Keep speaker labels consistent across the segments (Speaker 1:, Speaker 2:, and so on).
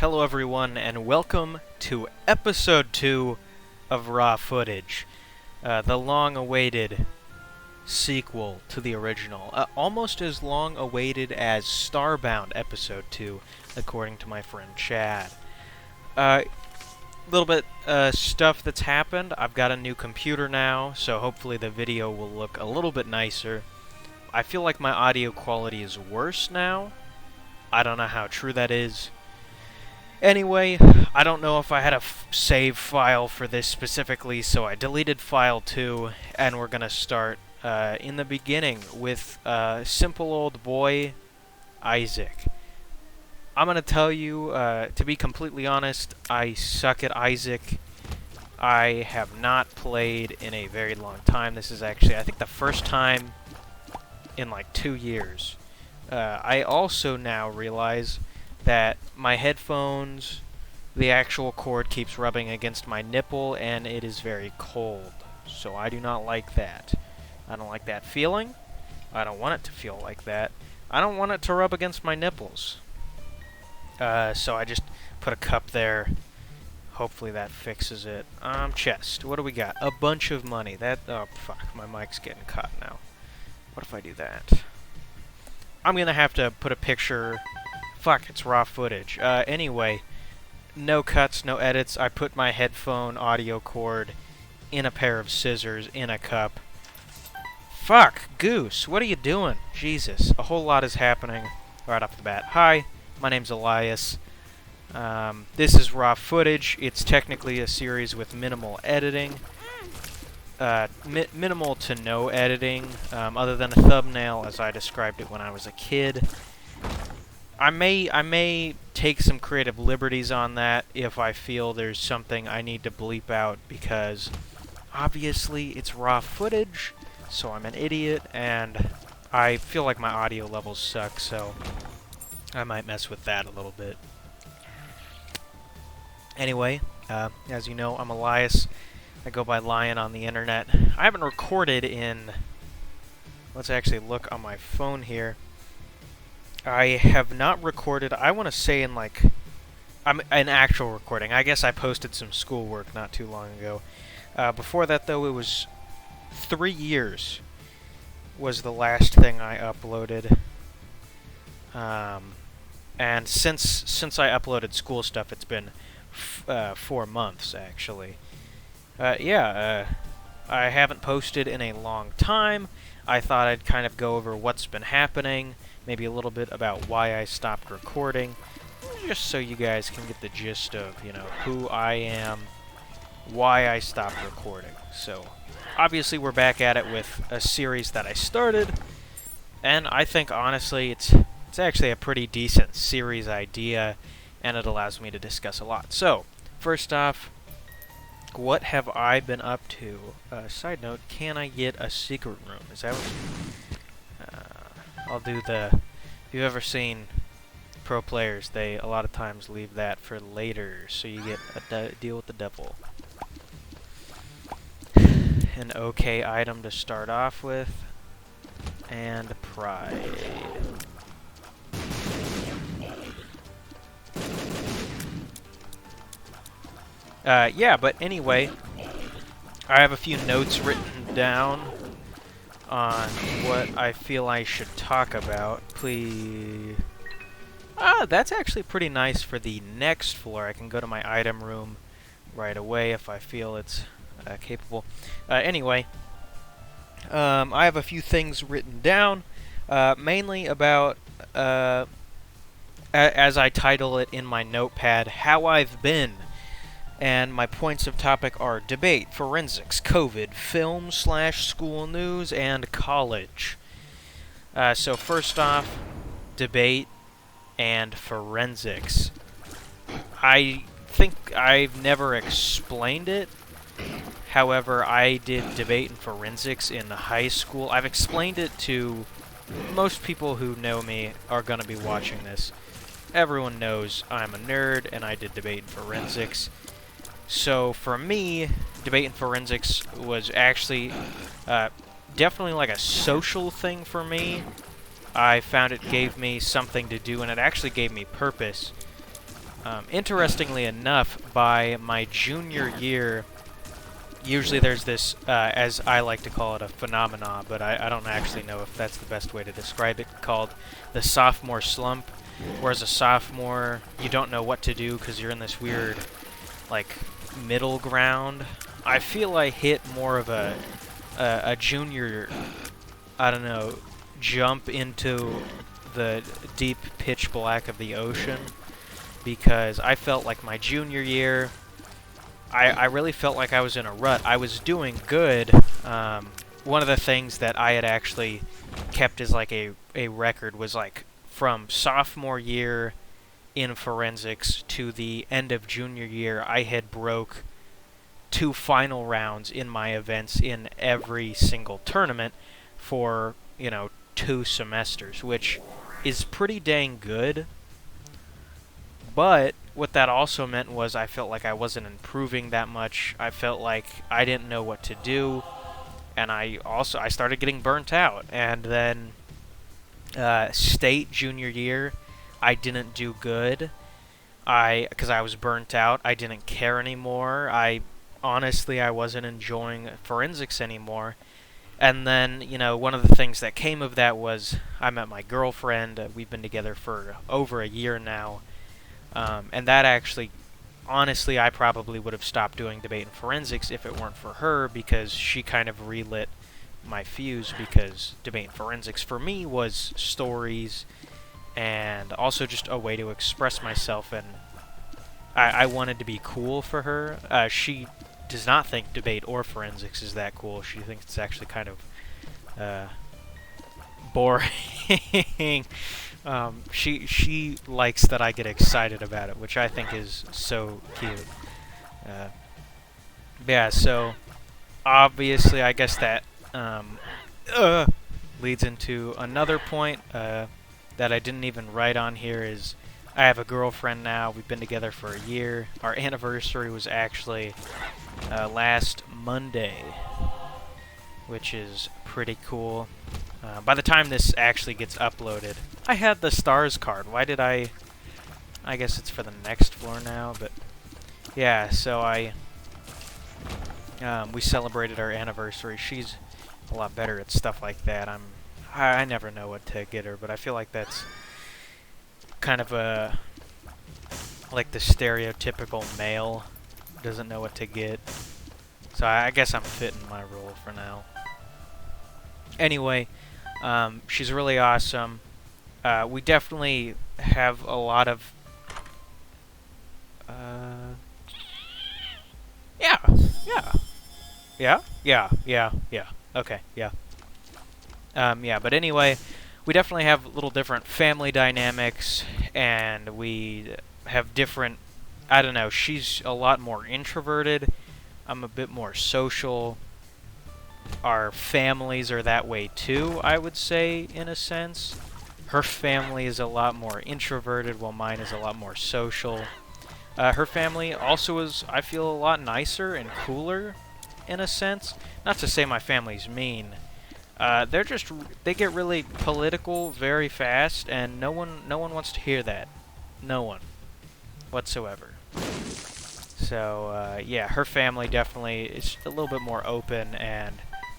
Speaker 1: Hello everyone, and welcome to episode 2 of Raw Footage, the long-awaited sequel to the original. Almost as long-awaited as Starbound episode 2, according to my friend Chad. Little bit stuff that's happened. I've got a new computer now, so hopefully the video will look a little bit nicer. I feel like my audio quality is worse now. I don't know how true that is. Anyway, I don't know if I had a save file for this specifically, so I deleted file 2, and we're gonna start in the beginning with simple old boy Isaac. I'm gonna tell you, to be completely honest, I suck at Isaac. I have not played in a very long time. This is actually, I think, the first time in like 2 years. I also now realize that my headphones, the actual cord keeps rubbing against my nipple, and it is very cold. So I do not like that. I don't like that feeling. I don't want it to feel like that. I don't want it to rub against my nipples. So I just put a cup there. Hopefully that fixes it. Chest. What do we got? A bunch of money. Oh, fuck. My mic's getting caught now. What if I do that? I'm gonna have to put a picture. Fuck, it's raw footage. Anyway, no cuts, no edits. I put my headphone audio cord in a pair of scissors in a cup. Fuck, Goose, what are you doing? Jesus, a whole lot is happening right off the bat. Hi, my name's Elias. This is raw footage. It's technically a series with minimal editing. Minimal to no editing, other than a thumbnail as I described it when I was a kid. I may take some creative liberties on that if I feel there's something I need to bleep out, because obviously it's raw footage, so I'm an idiot, and I feel like my audio levels suck, so I might mess with that a little bit. Anyway, as you know, I'm Elias. I go by Lion on the internet. I haven't recorded in... Let's actually look on my phone here. I have not recorded, I want to say in like... an actual recording. I guess I posted some schoolwork not too long ago. Before that, though, it was 3 years was the last thing I uploaded. And since I uploaded school stuff, it's been 4 months, actually. I haven't posted in a long time. I thought I'd kind of go over what's been happening, maybe a little bit about why I stopped recording, just so you guys can get the gist of, who I am, why I stopped recording. So, obviously we're back at it with a series that I started, and I think, honestly, it's actually a pretty decent series idea, and it allows me to discuss a lot. So, first off, what have I been up to? Side note, can I get a secret room? Is that what... I'll do the... If you've ever seen pro players, they a lot of times leave that for later, so you get a deal with the devil. An okay item to start off with. And pride. But anyway, I have a few notes written down on what I feel I should talk about. Please. That's actually pretty nice for the next floor. I can go to my item room right away if I feel it's capable. Anyway, I have a few things written down, mainly about, as I title it in my notepad, how I've been. And my points of topic are debate, forensics, COVID, film / school news, and college. So first off, debate and forensics. I think I've never explained it. However, I did debate and forensics in high school. I've explained it to most people who know me are going to be watching this. Everyone knows I'm a nerd and I did debate and forensics. So for me, debate and forensics was actually definitely like a social thing for me. I found it gave me something to do, and it actually gave me purpose. Interestingly enough, by my junior year, usually there's this, as I like to call it, a phenomena, but I don't actually know if that's the best way to describe it, called the sophomore slump. Whereas a sophomore, you don't know what to do because you're in this weird, like, middle ground. I feel I hit more of a junior, I don't know, jump into the deep pitch black of the ocean, because I felt like my junior year, I really felt like I was in a rut. I was doing good. One of the things that I had actually kept as like a record was like from sophomore year in forensics to the end of junior year, I had broke 2 final rounds in my events in every single tournament for, 2 semesters, which is pretty dang good. But what that also meant was I felt like I wasn't improving that much. I felt like I didn't know what to do, and I started getting burnt out. And then state junior year, I didn't do good. Because I was burnt out. I didn't care anymore. Honestly, I wasn't enjoying forensics anymore. And then, one of the things that came of that was I met my girlfriend. We've been together for over a year now. And that actually, honestly, I probably would have stopped doing debate and forensics if it weren't for her, because she kind of relit my fuse, because debate and forensics for me was stories and also just a way to express myself, and I wanted to be cool for her. She does not think debate or forensics is that cool. She thinks it's actually kind of boring. She likes that I get excited about it, which I think is so cute. Yeah, so obviously I guess that leads into another point that I didn't even write on here. Is I have a girlfriend now. We've been together for a year. Our anniversary was actually last Monday, which is pretty cool. By the time this actually gets uploaded, I had the stars card. Why did I guess it's for the next floor now, but yeah, so we celebrated our anniversary. She's a lot better at stuff like that. I never know what to get her, but I feel like that's kind of like the stereotypical male doesn't know what to get. So I guess I'm fitting my role for now. Anyway, she's really awesome. We definitely have a lot of... Yeah. Okay, yeah. Yeah, but anyway, we definitely have little different family dynamics, and we have different... I don't know, she's a lot more introverted. I'm a bit more social. Our families are that way too, I would say, in a sense. Her family is a lot more introverted, while mine is a lot more social. Her family also is, I feel, a lot nicer and cooler, in a sense. Not to say my family's mean. They get really political very fast, and no one wants to hear that. No one. Whatsoever. So, yeah, her family definitely is a little bit more open and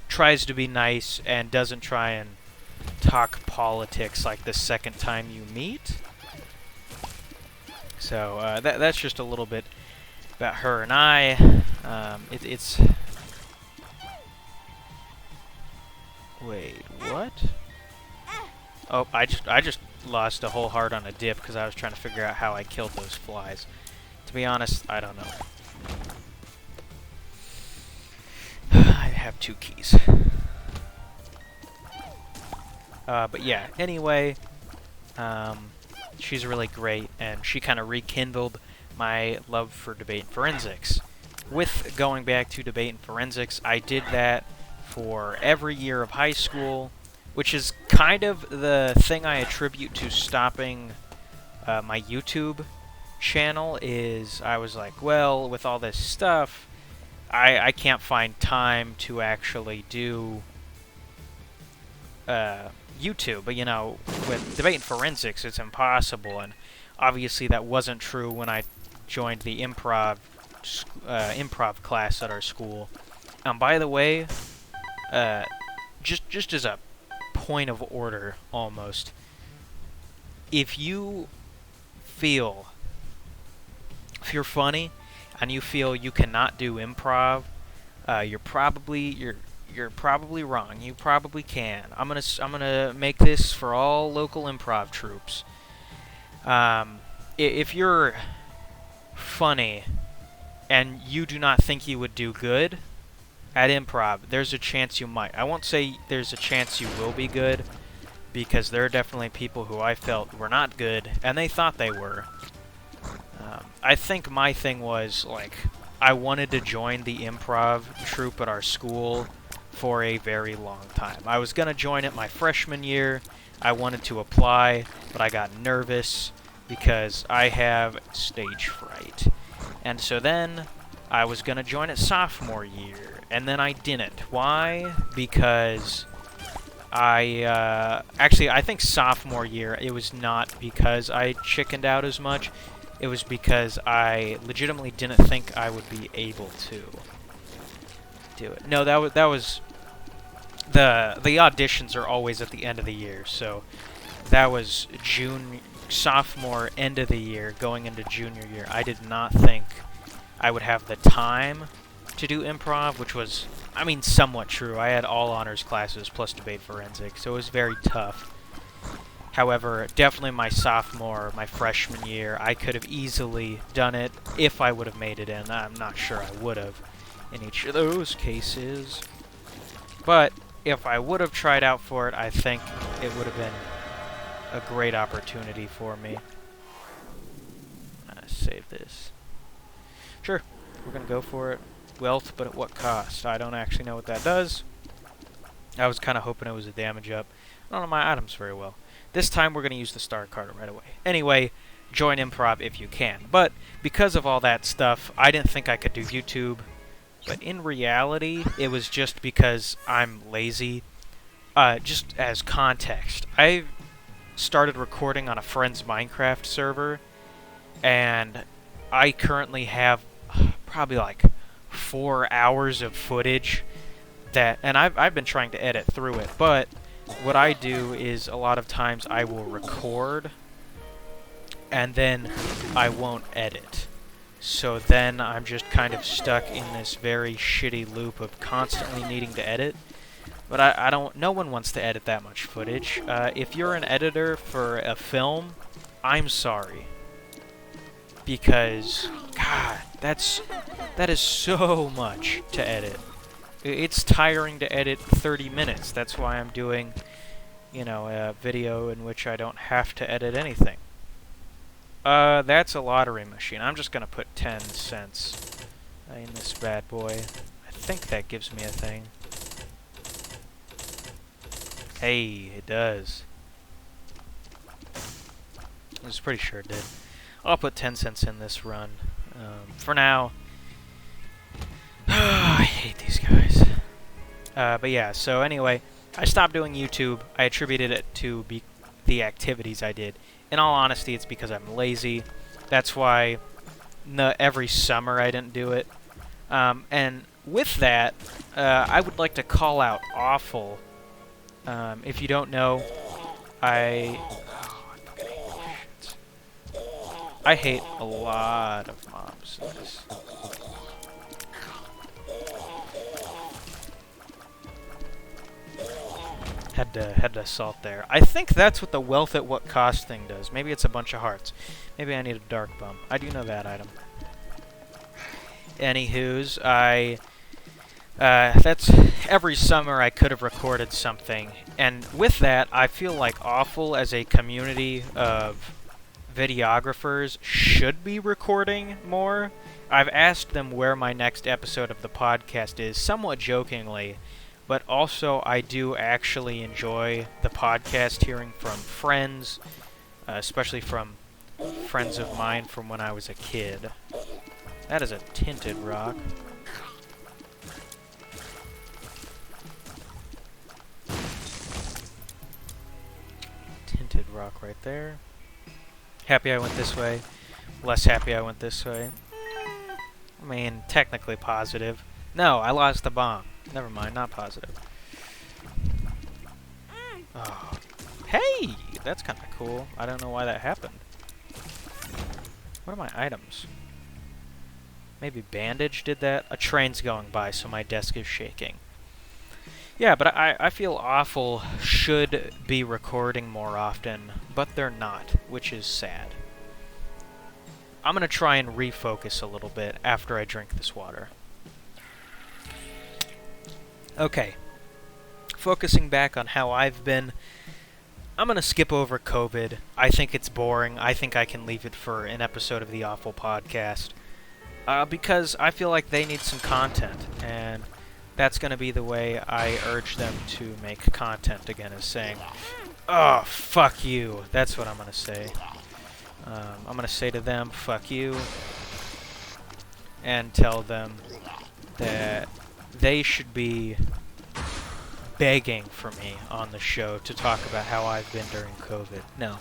Speaker 1: tries to be nice and doesn't try and talk politics like the second time you meet. So, that's just a little bit about her and I. It's... Wait, what? Oh, I just lost a whole heart on a dip because I was trying to figure out how I killed those flies. To be honest, I don't know. I have 2 keys. But yeah, anyway, she's really great, and she kind of rekindled my love for debate and forensics. With going back to debate and forensics, I did that for every year of high school, which is kind of the thing I attribute to stopping my YouTube channel. Is I was like, well, with all this stuff, I can't find time to actually do YouTube. But, with debate and forensics, it's impossible. And Obviously, that wasn't true when I joined the improv class at our school. By the way, just as a point of order, almost, if you're funny and you feel you cannot do improv, you're probably wrong. You probably can. I'm gonna make this for all local improv troops. If you're funny and you do not think you would do good at improv, there's a chance you might. I won't say there's a chance you will be good, because there are definitely people who I felt were not good, and they thought they were. I think my thing was, like, I wanted to join the improv troupe at our school for a very long time. I was going to join it my freshman year. I wanted to apply, but I got nervous because I have stage fright. And so then I was going to join it sophomore year, and then I didn't. Why? Because I think sophomore year, it was not because I chickened out as much. It was because I legitimately didn't think I would be able to do it. No, that was the auditions are always at the end of the year, so that was sophomore end of the year going into junior year. I did not think I would have the time to do improv, which was, I mean, somewhat true. I had all honors classes plus debate forensics, so it was very tough. However, definitely my freshman year, I could have easily done it if I would have made it in. I'm not sure I would have in each of those cases. But if I would have tried out for it, I think it would have been a great opportunity for me. Save this. Sure, we're going to go for it. Wealth, but at what cost? I don't actually know what that does. I was kind of hoping it was a damage up. I don't know my items very well. This time we're going to use the star card right away. Anyway, join improv if you can. But because of all that stuff, I didn't think I could do YouTube. But in reality, it was just because I'm lazy. Just as context, I started recording on a friend's Minecraft server, and I currently have probably like 4 hours of footage and I've been trying to edit through it, but what I do is a lot of times I will record and then I won't edit. So then I'm just kind of stuck in this very shitty loop of constantly needing to edit. But no one wants to edit that much footage. If you're an editor for a film, I'm sorry. Because, God, that is so much to edit. It's tiring to edit 30 minutes. That's why I'm doing, a video in which I don't have to edit anything. That's a lottery machine. I'm just gonna put 10 cents in this bad boy. I think that gives me a thing. Hey, it does. I was pretty sure it did. I'll put 10 cents in this run. For now. I hate these guys. But yeah, so anyway, I stopped doing YouTube. I attributed it to the activities I did. In all honesty, it's because I'm lazy. That's why every summer I didn't do it. And with that, I would like to call out Awful. If you don't know, I hate a lot of mobs in this. Had to assault there. I think that's what the wealth at what cost thing does. Maybe it's a bunch of hearts. Maybe I need a dark bum. I do know that item. Anywho's, that's every summer I could have recorded something, and with that, I feel like Awful as a community of videographers should be recording more. I've asked them where my next episode of the podcast is, somewhat jokingly, but also I do actually enjoy the podcast, hearing from friends, especially from friends of mine from when I was a kid. That is a tinted rock. Tinted rock right there. Happy I went this way. Less happy I went this way. I mean, technically positive. No, I lost the bomb. Never mind, not positive. Oh. Hey! That's kind of cool. I don't know why that happened. What are my items? Maybe bandage did that? A train's going by, so my desk is shaking. Yeah, but I feel awful. Should be recording more often, but they're not, which is sad. I'm gonna try and refocus a little bit after I drink this water. Okay. Focusing back on how I've been, I'm gonna skip over COVID. I think it's boring. I think I can leave it for an episode of the Awful Podcast. Because I feel like they need some content, and that's going to be the way I urge them to make content again, is saying, oh, fuck you. That's what I'm going to say. I'm going to say to them, fuck you, and tell them that they should be begging for me on the show to talk about how I've been during COVID. No.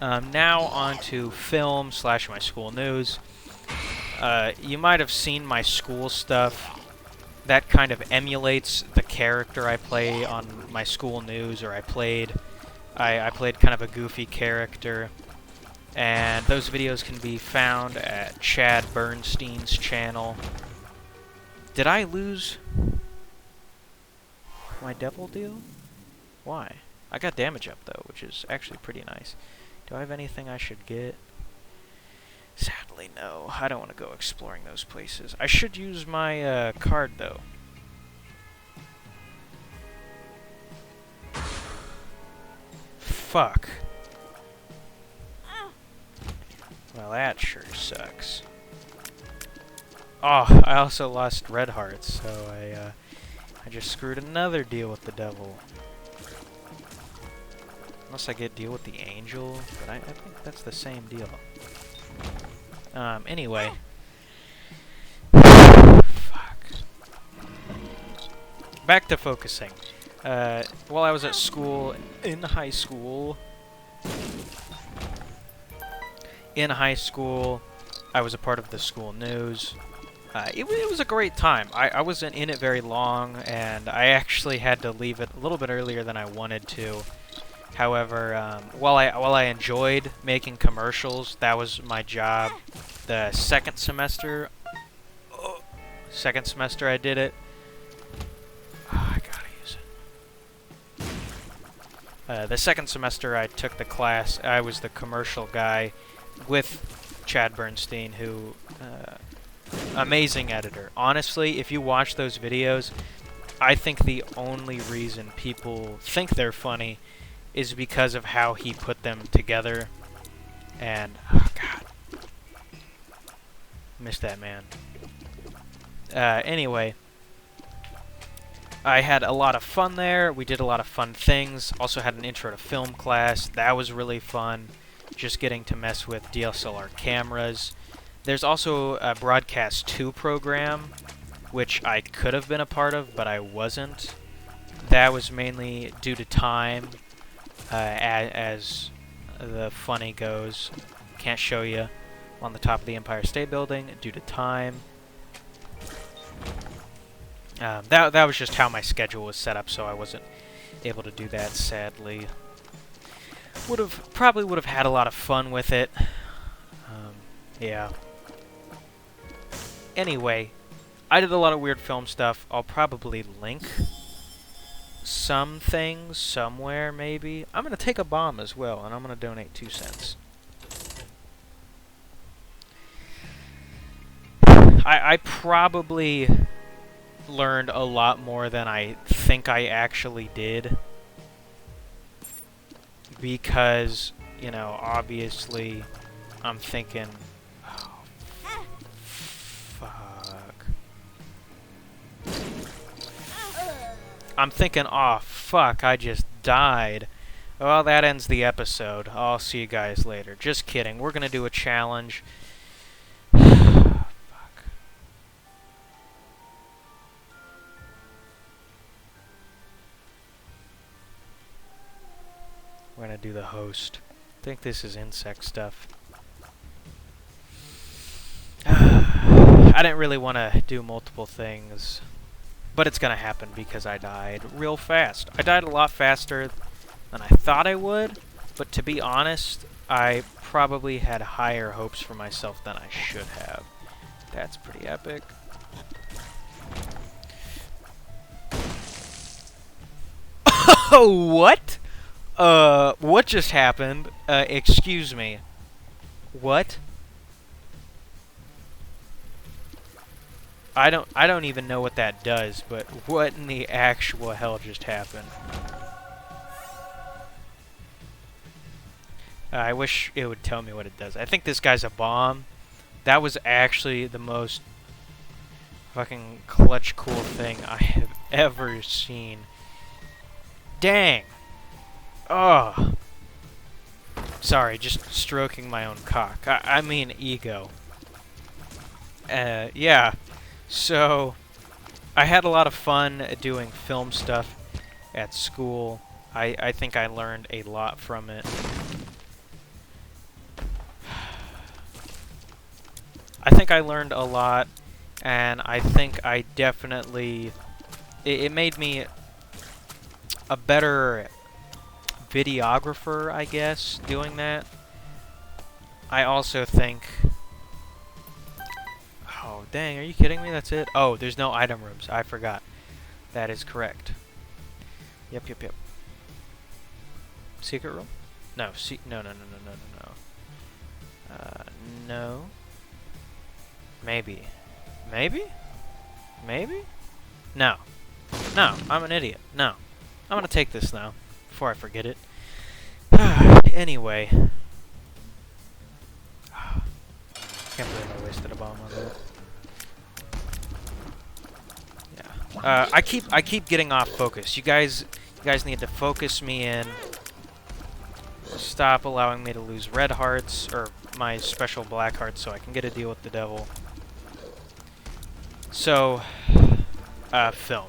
Speaker 1: Now on to film / my school news. You might have seen my school stuff. That kind of emulates the character I play on my school news, or I played kind of a goofy character. And those videos can be found at Chad Bernstein's channel. Did I lose my devil deal? Why? I got damage up though, which is actually pretty nice. Do I have anything I should get? Sadly, no. I don't want to go exploring those places. I should use my card, though. Fuck. Well, that sure sucks. Oh, I also lost red hearts, so I just screwed another deal with the devil. Unless I get deal with the angel, but I think that's the same deal. Anyway. Fuck. Back to focusing. While I was at school, in high school, I was a part of the school news. It was a great time. I wasn't in it very long, and I actually had to leave it a little bit earlier than I wanted to. However, while I enjoyed making commercials, that was my job. The second semester I did it. Oh, I gotta use it. The second semester I took the class, I was the commercial guy with Chad Bernstein, who, amazing editor. Honestly, if you watch those videos, I think the only reason people think they're funny is because of how he put them together. And, oh god. Missed that man. Anyway. I had a lot of fun there. We did a lot of fun things. Also had an intro to film class. That was really fun. Just getting to mess with DSLR cameras. There's also a Broadcast 2 program, which I could have been a part of, but I wasn't. That was mainly due to time. As the funny goes, can't show you on the top of the Empire State Building due to time. That was just how my schedule was set up, so I wasn't able to do that, sadly. Probably would have had a lot of fun with it. Yeah. Anyway, I did a lot of weird film stuff. I'll probably link some things somewhere, maybe. I'm going to take a bomb as well, and I'm going to donate 2 cents. I probably learned a lot more than I think I actually did. Because, you know, obviously, I'm thinking, oh, fuck. I'm thinking, oh, fuck, I just died. Well, that ends the episode. I'll see you guys later. Just kidding. We're gonna do a challenge. Fuck. We're gonna do the host. I think this is insect stuff. I didn't really want to do multiple things, but it's gonna happen because I died real fast. I died a lot faster than I thought I would, but to be honest, I probably had higher hopes for myself than I should have. That's pretty epic. Oh, what? What just happened? Excuse me. What? I don't even know what that does, but what in the actual hell just happened? I wish it would tell me what it does. I think this guy's a bomb. That was actually the most fucking clutch cool thing I have ever seen. Dang. Oh. Sorry, just stroking my own cock. I mean ego. Yeah. So, I had a lot of fun doing film stuff at school. I think I learned a lot from it. I think I learned a lot, and I think I definitely... It made me a better videographer, I guess, doing that. I also think... Oh, dang, are you kidding me? That's it? Oh, there's no item rooms. I forgot. That is correct. Yep. Secret room? No, no. No. Maybe. Maybe? No. No, I'm an idiot. No. I'm gonna take this now, before I forget it. Anyway. Can't believe I wasted a bomb on that. Yeah. I keep getting off focus. You guys need to focus me in. Stop allowing me to lose red hearts, or my special black hearts, so I can get a deal with the devil. So, film.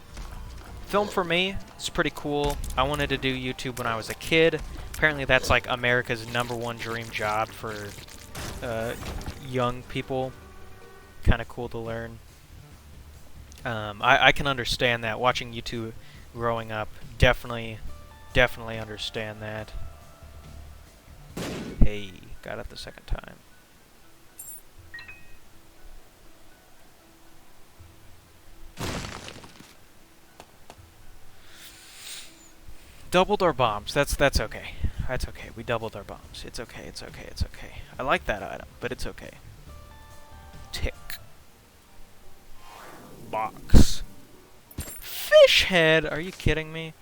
Speaker 1: Film for me, it's pretty cool. I wanted to do YouTube when I was a kid. Apparently that's like America's #1 dream job for young people. Kind of cool to learn. I can understand that. Watching YouTube growing up, definitely understand that. Hey, got it the second time. Doubled our bombs. That's okay. That's okay. We doubled our bombs. It's okay. I like that item, but it's okay. Tick. Box. Fish head. Are you kidding me?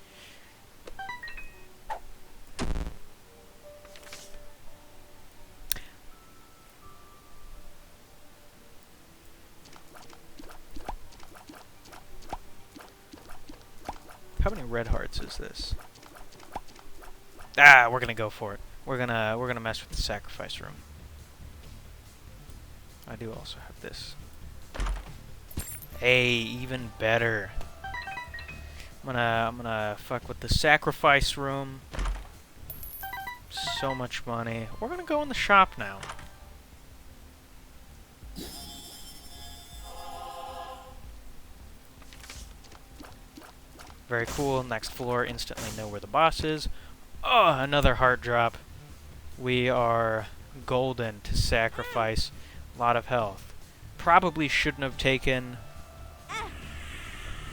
Speaker 1: How many red hearts is this? Ah, we're gonna go for it. We're gonna mess with the sacrifice room. I do also have this. Hey, even better. I'm gonna fuck with the sacrifice room. So much money. We're gonna go in the shop now. Very cool. Next floor, instantly know where the boss is. Oh, another heart drop. We are golden to sacrifice a lot of health. Probably shouldn't have taken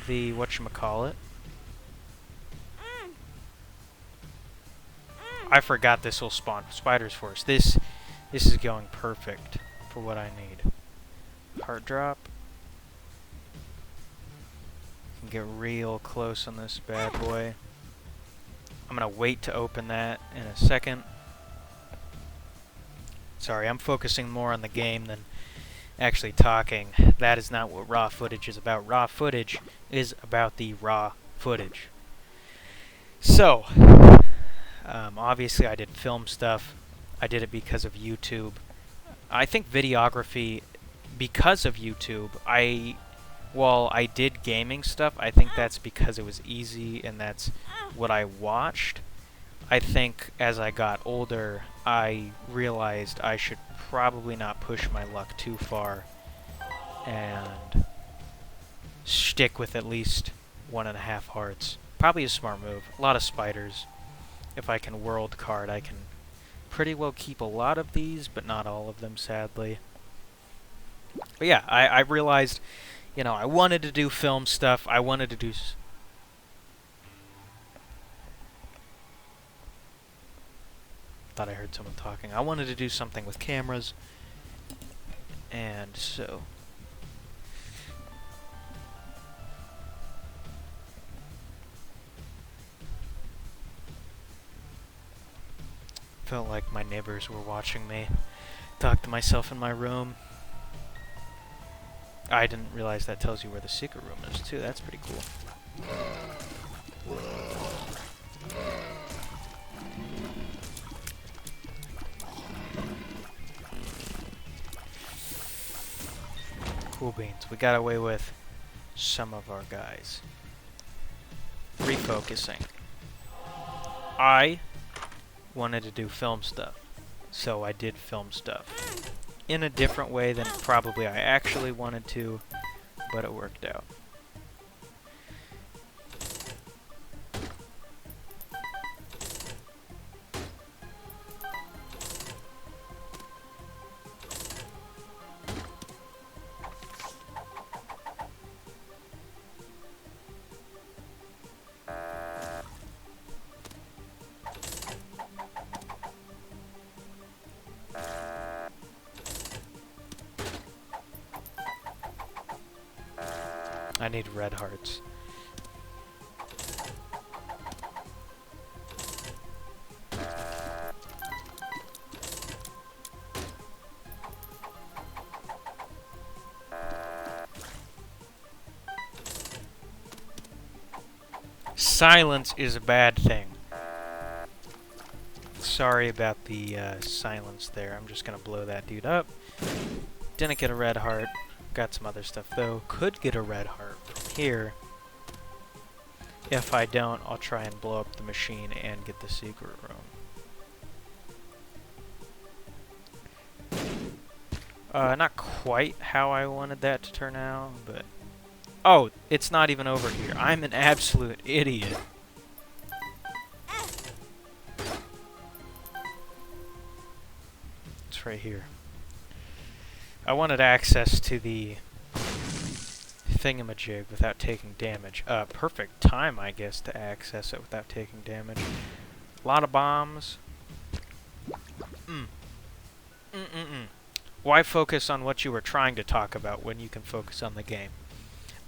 Speaker 1: the whatchamacallit. I forgot this will spawn spiders for us. This is going perfect for what I need. Heart drop. Can get real close on this bad boy. I'm gonna wait to open that in a second. Sorry, I'm focusing more on the game than actually talking. That is not what raw footage is about. Raw footage is about the raw footage. So, obviously I did film stuff. I did it because of YouTube. I think videography, because of YouTube, while I did gaming stuff, I think that's because it was easy and that's what I watched. I think as I got older, I realized I should probably not push my luck too far and stick with at least 1.5 hearts. Probably a smart move. A lot of spiders. If I can world card, I can pretty well keep a lot of these, but not all of them, sadly. But yeah, I realized, you know, I wanted to do film stuff. I wanted to do... Thought I heard someone talking. I wanted to do something with cameras, and so... Felt like my neighbors were watching me talk to myself in my room. I didn't realize that tells you where the secret room is, too. That's pretty cool. Cool beans. We got away with some of our guys. Refocusing. I wanted to do film stuff, so I did film stuff. In a different way than probably I actually wanted to, but it worked out. I need red hearts. Silence is a bad thing. Sorry about the silence there. I'm just gonna blow that dude up. Didn't get a red heart. Got some other stuff though. Could get a red heart from here. If I don't, I'll try and blow up the machine and get the secret room. Not quite how I wanted that to turn out, but... Oh, it's not even over here. I'm an absolute idiot. It's right here. I wanted access to the thingamajig without taking damage. Perfect time, I guess, to access it without taking damage. A lot of bombs. Why focus on what you were trying to talk about when you can focus on the game?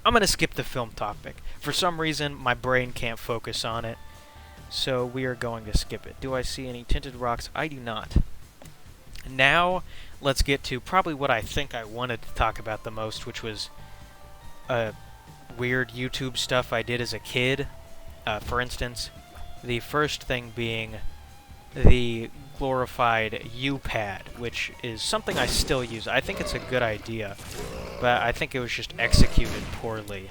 Speaker 1: I'm gonna skip the film topic. For some reason, my brain can't focus on it, so we are going to skip it. Do I see any tinted rocks? I do not. Now, let's get to probably what I think I wanted to talk about the most, which was weird YouTube stuff I did as a kid. For instance, the first thing being the glorified U-pad, which is something I still use. I think it's a good idea, but I think it was just executed poorly.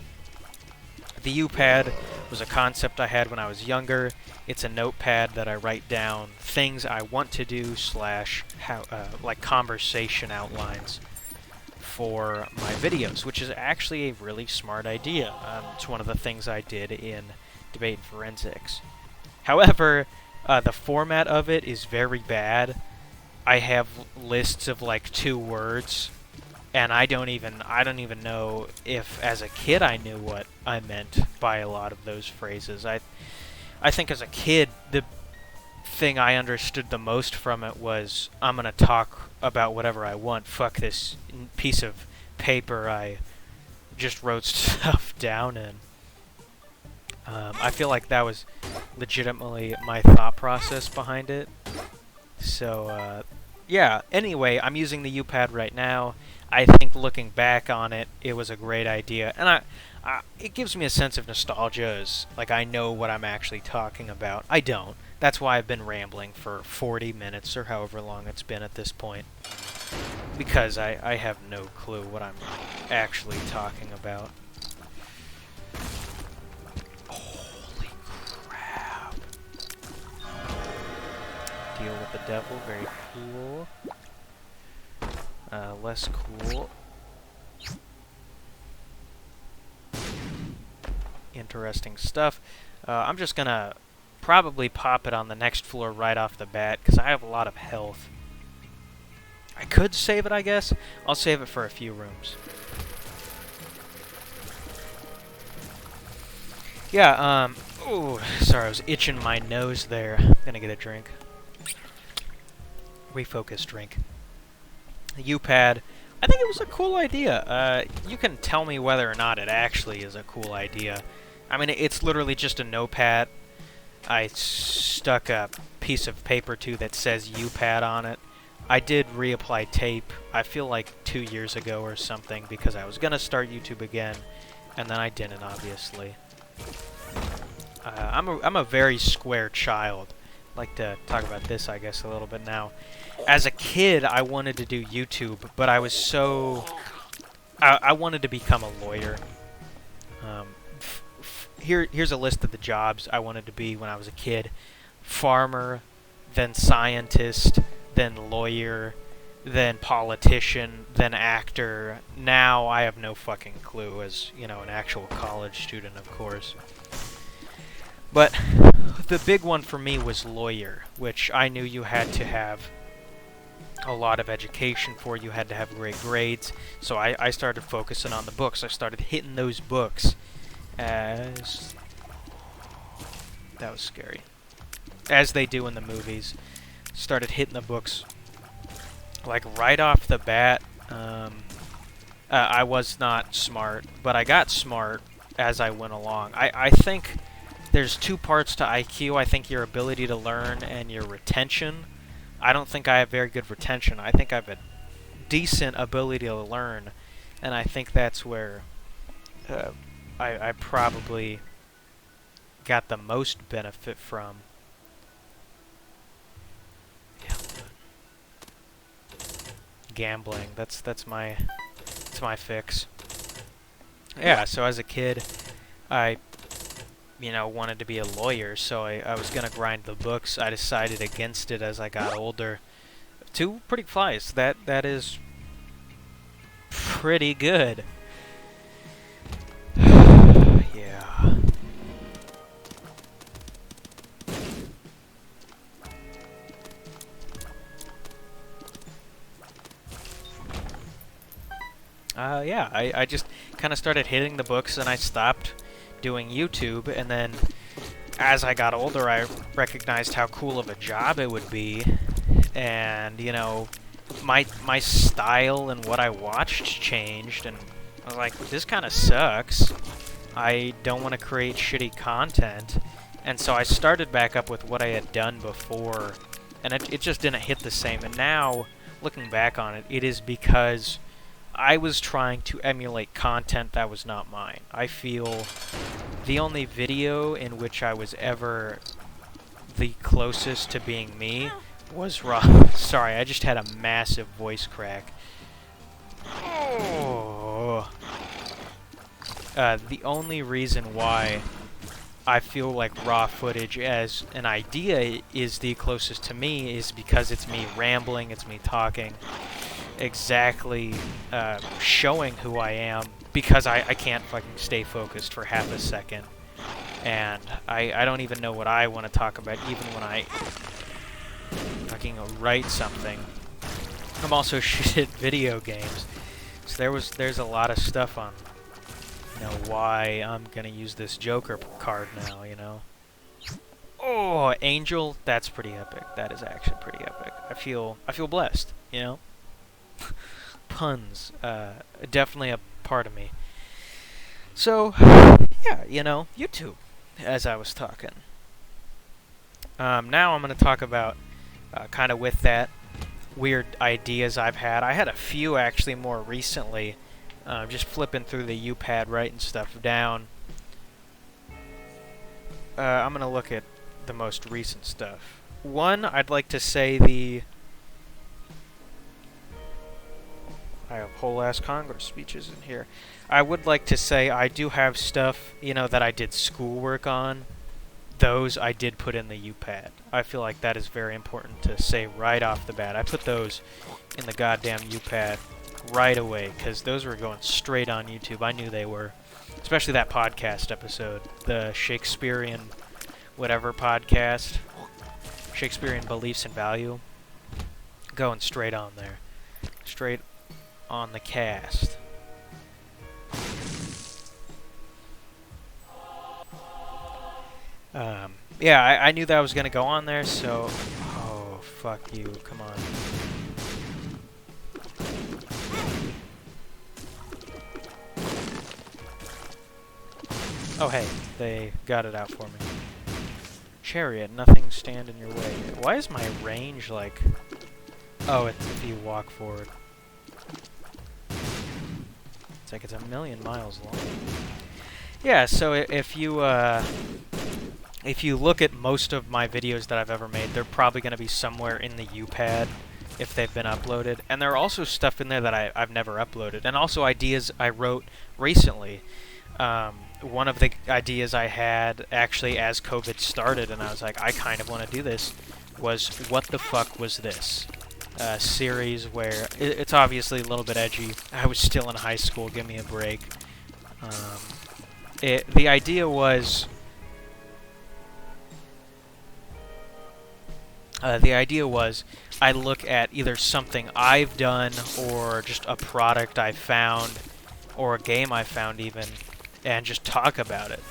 Speaker 1: The U-pad was a concept I had when I was younger. It's a notepad that I write down things I want to do / like conversation outlines for my videos, which is actually a really smart idea. It's one of the things I did in Debate and Forensics. However, the format of it is very bad. I have lists of like 2 words, and I don't even know if as a kid I knew what I meant by a lot of those phrases. I think as a kid, the thing I understood the most from it was, I'm gonna talk about whatever I want. Fuck this piece of paper I just wrote stuff down in. I feel like that was legitimately my thought process behind it. So, yeah. Anyway, I'm using the U-pad right now. I think looking back on it, it was a great idea, and it gives me a sense of nostalgia, as like I know what I'm actually talking about. I don't. That's why I've been rambling for 40 minutes or however long it's been at this point, because I have no clue what I'm actually talking about. Holy crap. Deal with the devil, very cool. Less cool. interesting stuff. I'm just gonna probably pop it on the next floor right off the bat, because I have a lot of health. I could save it, I guess. I'll save it for a few rooms. Yeah, ooh, sorry, I was itching my nose there. Gonna get a drink. Refocus drink. The U-Pad. I think it was a cool idea. You can tell me whether or not it actually is a cool idea. I mean, it's literally just a notepad. I stuck a piece of paper to that says U-Pad on it. I did reapply tape, I feel like 2 years ago or something, because I was gonna start YouTube again, and then I didn't, obviously. I'm a very square child. I'd like to talk about this, I guess, a little bit now. As a kid, I wanted to do YouTube, but I was so... I wanted to become a lawyer. Here's a list of the jobs I wanted to be when I was a kid. Farmer, then scientist, then lawyer, then politician, then actor. Now I have no fucking clue, as, you know, an actual college student, of course. But the big one for me was lawyer, which I knew you had to have a lot of education for. You had to have great grades. So I started focusing on the books. I started hitting those books as... That was scary. As they do in the movies. Started hitting the books like right off the bat. I was not smart, but I got smart as I went along. I think there's two parts to IQ. I think your ability to learn and your retention. I don't think I have very good retention. I think I have a decent ability to learn, and I think that's where I probably got the most benefit from. Gambling. That's my fix. Yeah, so as a kid, I wanted to be a lawyer, so I was gonna grind the books. I decided against it as I got older. 2 pretty flies. That is pretty good. Yeah. Yeah, I just kind of started hitting the books, and I stopped doing YouTube, and then as I got older, I recognized how cool of a job it would be, and, you know, my style and what I watched changed, and I was like, this kind of sucks. I don't want to create shitty content, and so I started back up with what I had done before, and it just didn't hit the same, and now, looking back on it, it is because I was trying to emulate content that was not mine. I feel the only video in which I was ever the closest to being me was Raw. Sorry, I just had a massive voice crack. Oh. The only reason why I feel like raw footage as an idea is the closest to me is because it's me rambling, it's me talking. Exactly showing who I am, because I can't fucking stay focused for half a second, and I don't even know what I want to talk about even when I fucking write something. I'm also shit at video games, so there's a lot of stuff on, you know, why I'm gonna use this Joker card now, you know. Oh, Angel, that's pretty epic. That is actually pretty epic. I feel blessed, you know. Puns, definitely a part of me. So, yeah, you know, YouTube, as I was talking. Now I'm going to talk about, kind of with that, weird ideas I've had. I had a few, actually, more recently, just flipping through the U-Pad, writing stuff down. I'm going to look at the most recent stuff. One, I'd like to say I have whole ass Congress speeches in here. I would like to say I do have stuff, you know, that I did schoolwork on. Those I did put in the U-Pad. I feel like that is very important to say right off the bat. I put those in the goddamn U-Pad. right away, because those were going straight on YouTube. I knew they were. Especially that podcast episode, the Shakespearean whatever podcast, Shakespearean Beliefs and Value, going straight on there. Straight on the cast. Yeah, I knew that was going to go on there, so... Oh, fuck you, come on. Oh, hey, they got it out for me. Chariot, nothing stand in your way. Why is my range like... Oh, it's if you walk forward. It's like it's 1,000,000 miles long. Yeah, so if you look at most of my videos that I've ever made, they're probably going to be somewhere in the UPad if they've been uploaded. And there are also stuff in there that I've never uploaded. And also ideas I wrote recently. One of the ideas I had, actually, as COVID started, and I was like, I kind of want to do this, was What the Fuck Was This? A series where it's obviously a little bit edgy. I was still in high school, give me a break. The idea was... I look at either something I've done, or just a product I found, or a game I found even, and just talk about it.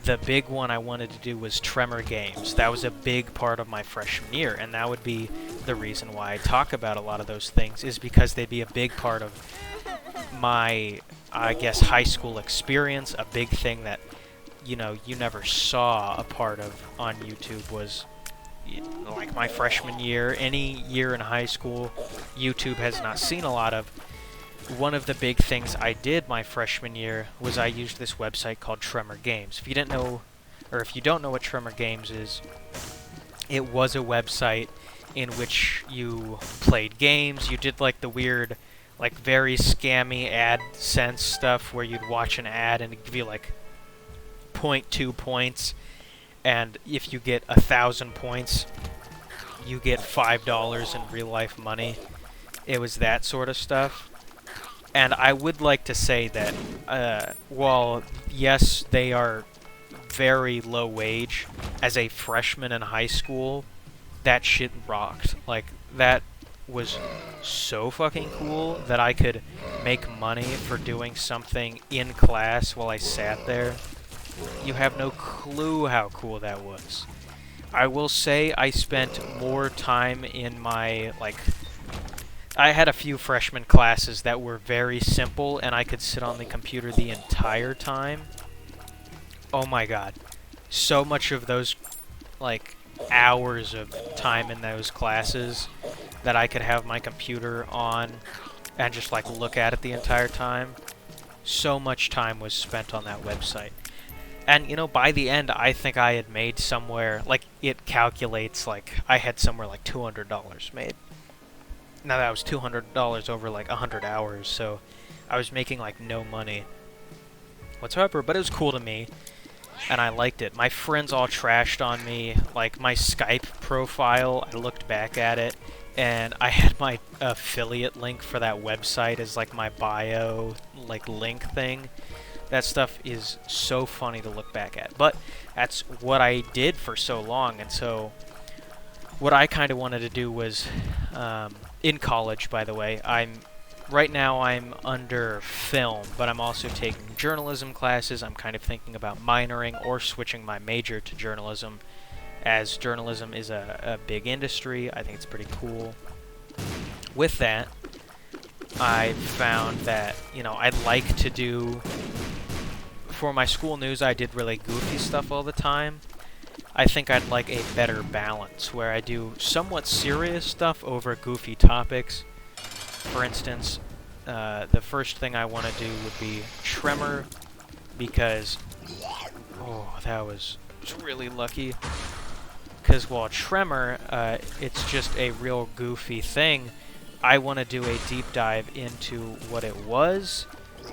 Speaker 1: The big one I wanted to do was Tremor Games. That was a big part of my freshman year, and that would be the reason why I talk about a lot of those things, is because they'd be a big part of my, I guess, high school experience. A big thing that, you know, you never saw a part of on YouTube was, like, my freshman year. Any year in high school, YouTube has not seen a lot of. One of the big things I did my freshman year was I used this website called Tremor Games. If you didn't know, or if you don't know what Tremor Games is, it was a website in which you played games. You did like the weird, like very scammy AdSense stuff where you'd watch an ad and it'd give you like 0.2 points, and if you get 1,000 points, you get $5 in real life money. It was that sort of stuff. And I would like to say that, while, yes, they are very low wage, as a freshman in high school, that shit rocked. Like, that was so fucking cool that I could make money for doing something in class while I sat there. You have no clue how cool that was. I will say I spent more time in my, like... I had a few freshman classes that were very simple, and I could sit on the computer the entire time. Oh my god. So much of those, like, hours of time in those classes that I could have my computer on and just, like, look at it the entire time. So much time was spent on that website. And, you know, by the end, I think I had made somewhere, like, it calculates, like, I had somewhere like $200 made. Now that was $200 over like 100 hours, so I was making like no money whatsoever, but it was cool to me, and I liked it. My friends all trashed on me, like my Skype profile, I looked back at it, and I had my affiliate link for that website as like my bio, like link thing. That stuff is so funny to look back at, but that's what I did for so long, and so what I kind of wanted to do was, in college, by the way, right now I'm under film, but I'm also taking journalism classes. I'm kind of thinking about minoring or switching my major to journalism, as journalism is a big industry. I think it's pretty cool. With that, I found that, you know, I'd like to do, for my school news, I did really goofy stuff all the time. I think I'd like a better balance, where I do somewhat serious stuff over goofy topics. For instance, the first thing I want to do would be Tremor, because... Oh, that was really lucky. Because while Tremor, it's just a real goofy thing, I want to do a deep dive into what it was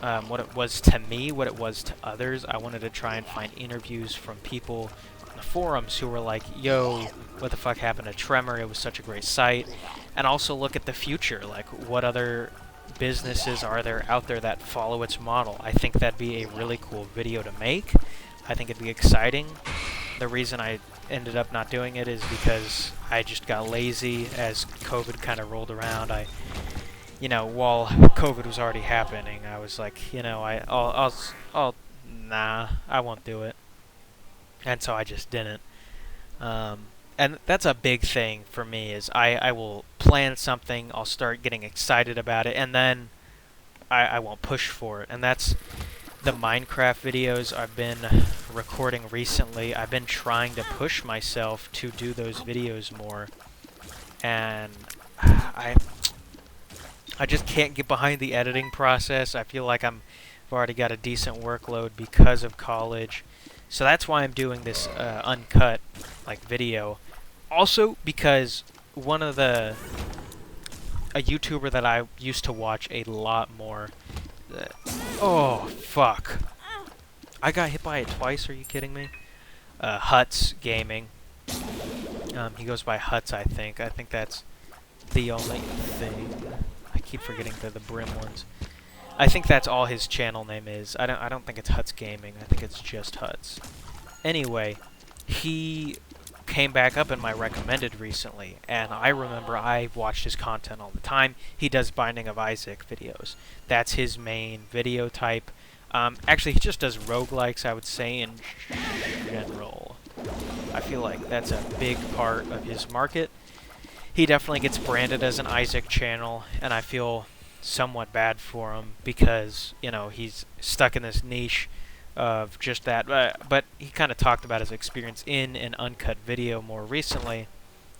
Speaker 1: to me, what it was to others. I wanted to try and find interviews from people the forums who were like, yo, what the fuck happened to Tremor? It was such a great site. And also look at the future, like what other businesses are there out there that follow its model. I think that'd be a really cool video to make. I think it'd be exciting. The reason I ended up not doing it is because I just got lazy as COVID kind of rolled around. While COVID was already happening, I was like, nah, I won't do it. And so I just didn't. And that's a big thing for me is I will plan something, I'll start getting excited about it, and then I won't push for it. And that's the Minecraft videos I've been recording recently. I've been trying to push myself to do those videos more. And I just can't get behind the editing process. I feel like I've already got a decent workload because of college. So that's why I'm doing this uncut video. Also because a YouTuber that I used to watch a lot more. Oh fuck! I got hit by it twice. Are you kidding me? Huts Gaming. He goes by Huts, I think. I think that's the only thing. I keep forgetting they're the Brim ones. I think that's all his channel name is. I don't think it's Huts Gaming. I think it's just Huts. Anyway, he came back up in my recommended recently, and I remember I watched his content all the time. He does Binding of Isaac videos. That's his main video type. Actually, he just does roguelikes, I would say, in general. I feel like that's a big part of his market. He definitely gets branded as an Isaac channel, and I feel somewhat bad for him because, he's stuck in this niche of just that. But he kind of talked about his experience in an uncut video more recently,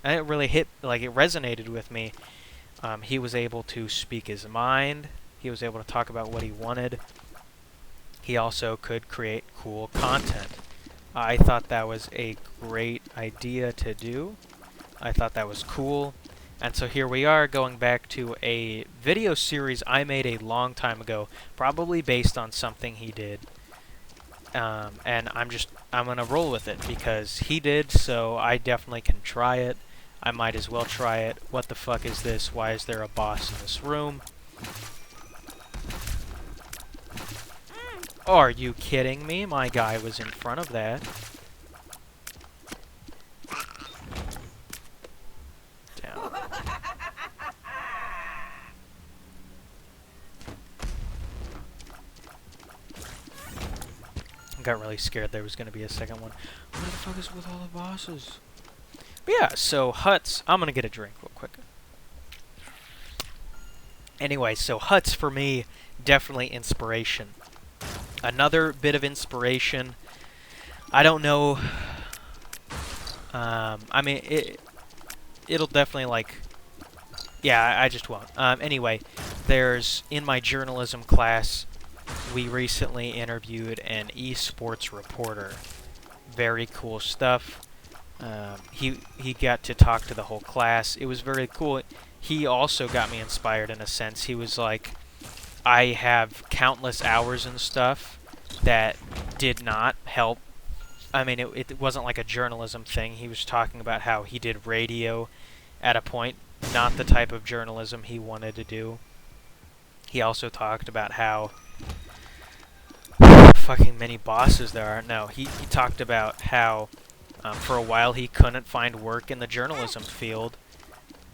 Speaker 1: and it really it resonated with me. He was able to speak his mind. He was able to talk about what he wanted. He also could create cool content. I thought that was a great idea to do. I thought that was cool. And so here we are going back to a video series I made a long time ago, probably based on something he did. And I'm gonna roll with it because he did, so I definitely can try it. I might as well try it. What the fuck is this? Why is there a boss in this room? Are you kidding me? My guy was in front of that. Down. I got really scared there was going to be a second one. What the fuck is with all the bosses? But yeah, so Huts... I'm going to get a drink real quick. Anyway, so Huts for me, definitely inspiration. Another bit of inspiration. I don't know... I mean, it'll definitely, yeah, I just won't. Anyway, in my journalism class, we recently interviewed an esports reporter. Very cool stuff. He got to talk to the whole class. It was very cool. He also got me inspired in a sense. He was like, I have countless hours and stuff that did not help. I mean, it wasn't like a journalism thing. He was talking about how he did radio at a point, not the type of journalism he wanted to do. He also talked about how fucking many bosses there are. No, he talked about how for a while he couldn't find work in the journalism field,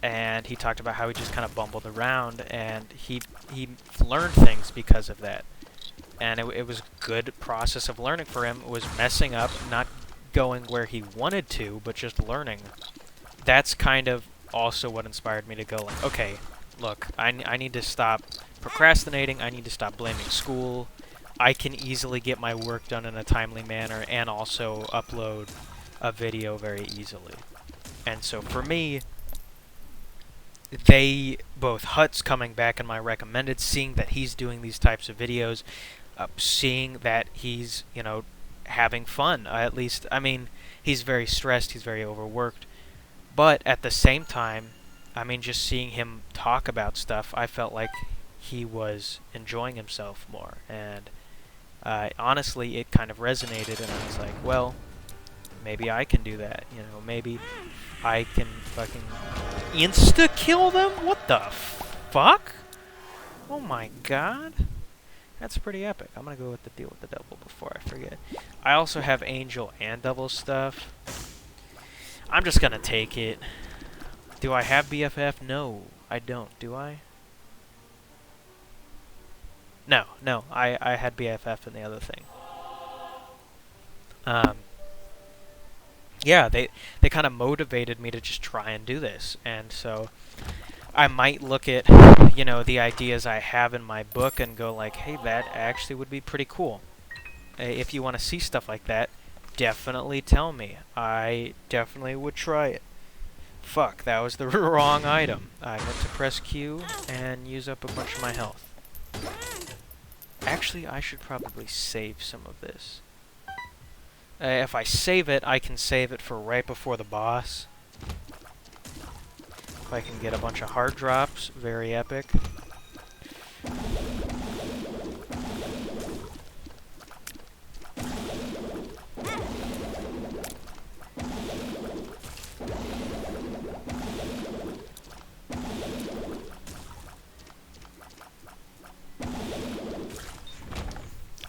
Speaker 1: and he talked about how he just kind of bumbled around, and he learned things because of that. And it was a good process of learning for him. It was messing up, not going where he wanted to, but just learning. That's kind of also what inspired me to go like, okay, look, I need to stop procrastinating. I need to stop blaming school. I can easily get my work done in a timely manner and also upload a video very easily. And so for me, both Huts coming back in my recommended, seeing that he's doing these types of videos, seeing that he's, having fun. At least, I mean, he's very stressed, he's very overworked. But at the same time, I mean, just seeing him talk about stuff, I felt like he was enjoying himself more. And honestly, it kind of resonated, and I was like, well, maybe I can do that. Maybe I can fucking insta-kill them? What the fuck? Oh my god. That's pretty epic. I'm gonna go with the deal with the devil before I forget. I also have angel and devil stuff. I'm just gonna take it. Do I have BFF? No, I don't. Do I? No, no. I had BFF in the other thing. Yeah, they kind of motivated me to just try and do this, and so I might look at, you know, the ideas I have in my book and go like, hey, that actually would be pretty cool. If you want to see stuff like that, definitely tell me. I definitely would try it. Fuck, that was the wrong item. I meant to press Q and use up a bunch of my health. Actually, I should probably save some of this. If I save it, I can save it for right before the boss. If I can get a bunch of hard drops, very epic.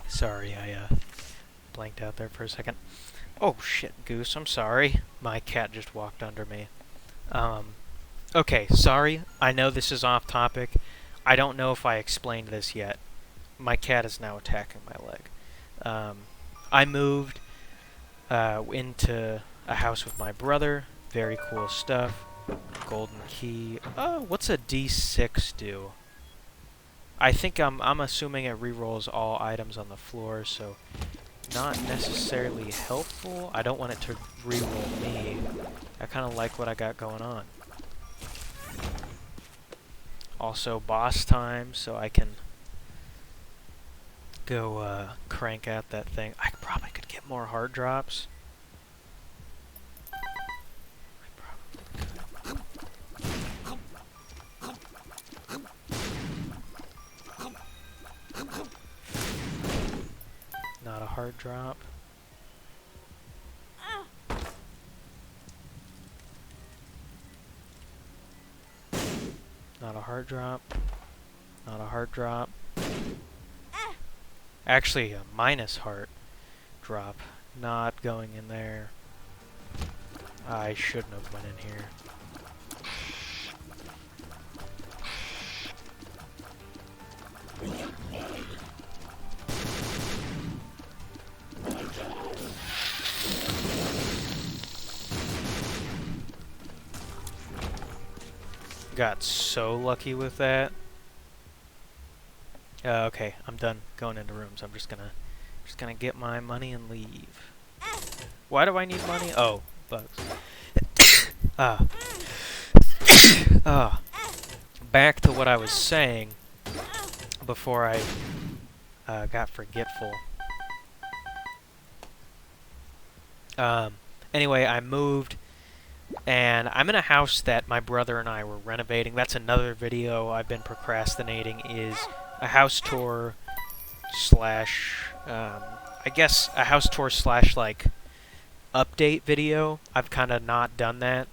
Speaker 1: Sorry, I blanked out there for a second. Oh shit, Goose, I'm sorry. My cat just walked under me. Okay, sorry. I know this is off topic. I don't know if I explained this yet. My cat is now attacking my leg. I moved into a house with my brother. Very cool stuff. Golden key. Oh, what's a D6 do? I think I'm assuming it rerolls all items on the floor, so not necessarily helpful. I don't want it to reroll me. I kind of like what I got going on. Also boss time, so I can go crank out that thing. I probably could get more hard drops. Not a hard drop. Not a hard drop. Not a hard drop. Actually, a minus heart drop. Not going in there. I shouldn't have went in here. Got so lucky with that. Okay, I'm done going into rooms. I'm just gonna get my money and leave. Why do I need money? Oh, bugs. Back to what I was saying before I got forgetful. Anyway, I moved. And I'm in a house that my brother and I were renovating. That's another video I've been procrastinating, is a house tour slash, I guess a house tour slash, like, update video. I've kind of not done that.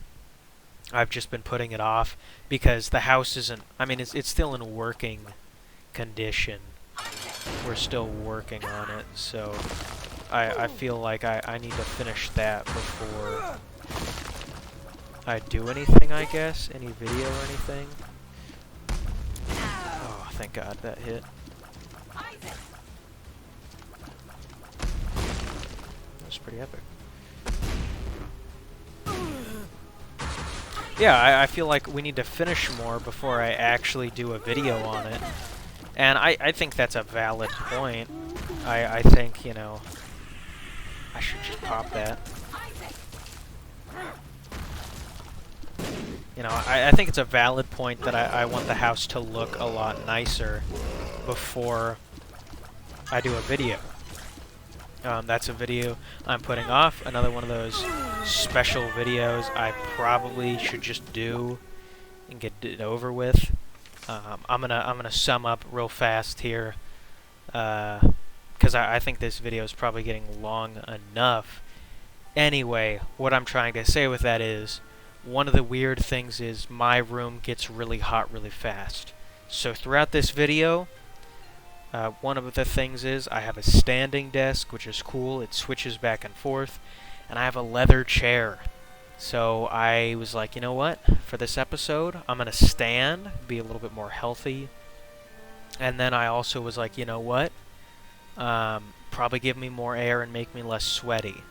Speaker 1: I've just been putting it off because the house isn't, I mean, it's still in working condition. We're still working on it, so I feel like I need to finish that before I do anything, I guess. Any video or anything. Oh, thank God that hit. That's pretty epic. Yeah, I feel like we need to finish more before I actually do a video on it. And I think that's a valid point. I think, you know, I should just pop that. You know, I think it's a valid point that I want the house to look a lot nicer before I do a video. That's a video I'm putting off. Another one of those special videos I probably should just do and get it over with. I'm gonna sum up real fast here, because I think this video is probably getting long enough. Anyway, what I'm trying to say with that is, one of the weird things is my room gets really hot really fast. So throughout this video, one of the things is I have a standing desk, which is cool. It switches back and forth. And I have a leather chair. So I was like, you know what? For this episode, I'm going to stand, be a little bit more healthy. And then I also was like, you know what? Probably give me more air and make me less sweaty.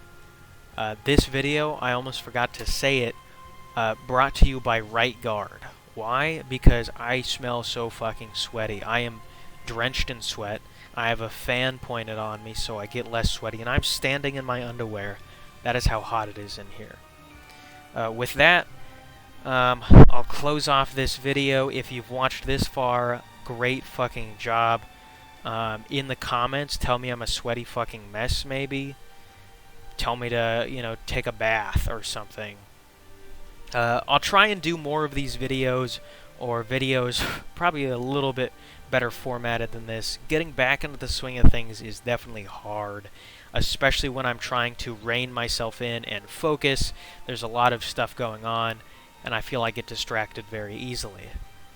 Speaker 1: This video, I almost forgot to say it, brought to you by Right Guard. Why? Because I smell so fucking sweaty. I am drenched in sweat. I have a fan pointed on me so I get less sweaty, and I'm standing in my underwear. That is how hot it is in here. With that, I'll close off this video. If you've watched this far, great fucking job. In the comments, tell me I'm a sweaty fucking mess, maybe. Tell me to, you know, take a bath or something. I'll try and do more of these videos, or videos probably a little bit better formatted than this. Getting back into the swing of things is definitely hard, especially when I'm trying to rein myself in and focus. There's a lot of stuff going on, and I feel I get distracted very easily.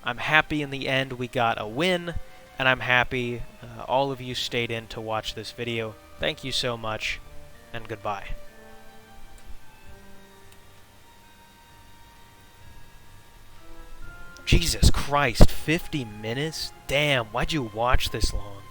Speaker 1: I'm happy in the end we got a win, and I'm happy all of you stayed in to watch this video. Thank you so much, and goodbye. Jesus Christ, 50 minutes? Damn, why'd you watch this long?